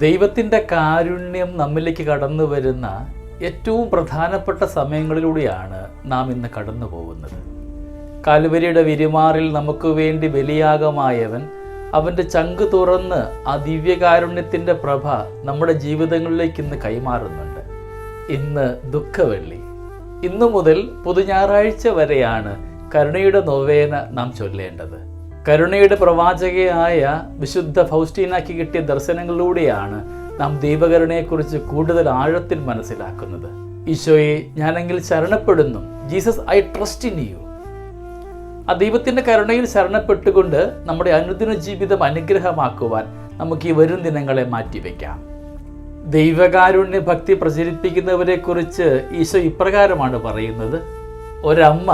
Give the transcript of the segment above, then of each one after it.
ദൈവത്തിൻ്റെ കാരുണ്യം നമ്മിലേക്ക് കടന്നു വരുന്ന ഏറ്റവും പ്രധാനപ്പെട്ട സമയങ്ങളിലൂടെയാണ് നാം ഇന്ന് കടന്നു പോകുന്നത്. കാൽവരിയുടെ വിരിമാറിൽ നമുക്ക് വേണ്ടി ബലിയാഗമായവൻ അവൻ്റെ ചങ്ക് തുറന്ന് ആ ദിവ്യകാരുണ്യത്തിൻ്റെ പ്രഭ നമ്മുടെ ജീവിതങ്ങളിലേക്ക് ഇന്ന് കൈമാറുന്നുണ്ട്. ഇന്ന് ദുഃഖവെള്ളി. ഇന്നു മുതൽ പുതുഞായറാഴ്ച വരെയാണ് കരുണയുടെ നൊവേന നാം ചൊല്ലേണ്ടത്. കരുണയുടെ പ്രവാചകയായ വിശുദ്ധ ഫൗസ്റ്റീനാക്ക് കിട്ടിയ ദർശനങ്ങളിലൂടെയാണ് നാം ദൈവകരുണയെക്കുറിച്ച് കൂടുതൽ ആഴത്തിൽ മനസ്സിലാക്കുന്നത്. ഈശോയെ, ഞാനെങ്കിൽ ശരണപ്പെടുന്നു. Jesus, I trust in you. ആ ദൈവത്തിൻ്റെ കരുണയിൽ ശരണപ്പെട്ടുകൊണ്ട് നമ്മുടെ അനുദിന ജീവിതം അനുഗ്രഹമാക്കുവാൻ നമുക്ക് ഈ വരും ദിനങ്ങളെ മാറ്റിവെക്കാം. ദൈവകാരുണ്യ ഭക്തി പ്രചരിപ്പിക്കുന്നവരെ കുറിച്ച് ഈശോ ഇപ്രകാരമാണ് പറയുന്നത്: ഒരമ്മ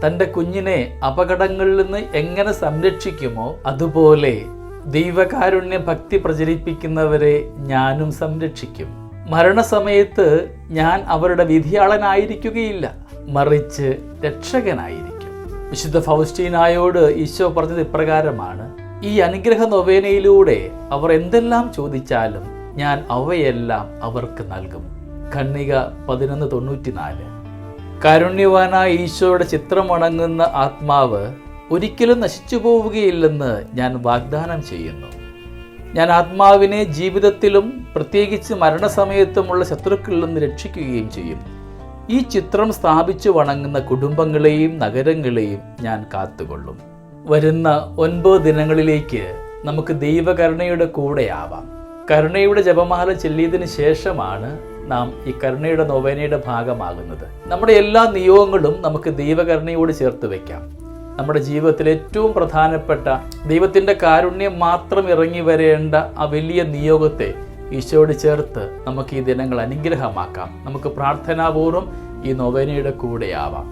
തൻ്റെ കുഞ്ഞിനെ അപകടങ്ങളിൽ നിന്ന് എങ്ങനെ സംരക്ഷിക്കുമോ അതുപോലെ ദൈവകാരുണ്യ ഭക്തി പ്രചരിപ്പിക്കുന്നവരെ ഞാനും സംരക്ഷിക്കും. മരണസമയത്ത് ഞാൻ അവരുടെ വിധിയാളനായിരിക്കുകയില്ല, മറിച്ച് രക്ഷകനായിരിക്കും. വിശുദ്ധ ഫൗസ്റ്റീനായോട് ഈശോ പറഞ്ഞത് ഇപ്രകാരമാണ്: ഈ അനുഗ്രഹ നൊവേനയിലൂടെ അവർ എന്തെല്ലാം ചോദിച്ചാലും ഞാൻ അവയെല്ലാം അവർക്ക് നൽകും. ഖണ്ഡിക 11:94. കാരുണ്യവാനായ ഈശോയുടെ ചിത്രമണങ്ങുന്ന ആത്മാവ് ഒരിക്കലും നശിച്ചു പോവുകയില്ലെന്ന് ഞാൻ വാഗ്ദാനം ചെയ്യുന്നു. ഞാൻ ആത്മാവിനെ ജീവിതത്തിലും പ്രത്യേകിച്ച് മരണസമയത്തുമുള്ള ശത്രുക്കളിൽ നിന്ന് രക്ഷിക്കുകയും ചെയ്യും. ഈ ചിത്രം സ്ഥാപിച്ചു വണങ്ങുന്ന കുടുംബങ്ങളെയും നഗരങ്ങളെയും ഞാൻ കാത്തുകൊള്ളും. വരുന്ന 9 ദിനങ്ങളിലേക്ക് നമുക്ക് ദൈവകരുണയുടെ കൂടെയാവാം. കരുണയുടെ ജപമാല ചൊല്ലിയതിനു ശേഷമാണ് നാം ഈ കരുണയുടെ നൊവേനയുടെ ഭാഗമാകുന്നത്. നമ്മുടെ എല്ലാ നിയോഗങ്ങളും നമുക്ക് ദൈവകരുണയോട് ചേർത്ത് വയ്ക്കാം. നമ്മുടെ ജീവിതത്തിൽ ഏറ്റവും പ്രധാനപ്പെട്ട ദൈവത്തിൻ്റെ കാരുണ്യം മാത്രം ഇറങ്ങി വരേണ്ട ആ വലിയ നിയോഗത്തെ ഈശോയോട് ചേർത്ത് നമുക്ക് ഈ ദിനങ്ങൾ അനുഗ്രഹമാക്കാം. നമുക്ക് പ്രാർത്ഥനാപൂർവ്വം ഈ നൊവേനയുടെ കൂടെയാവാം.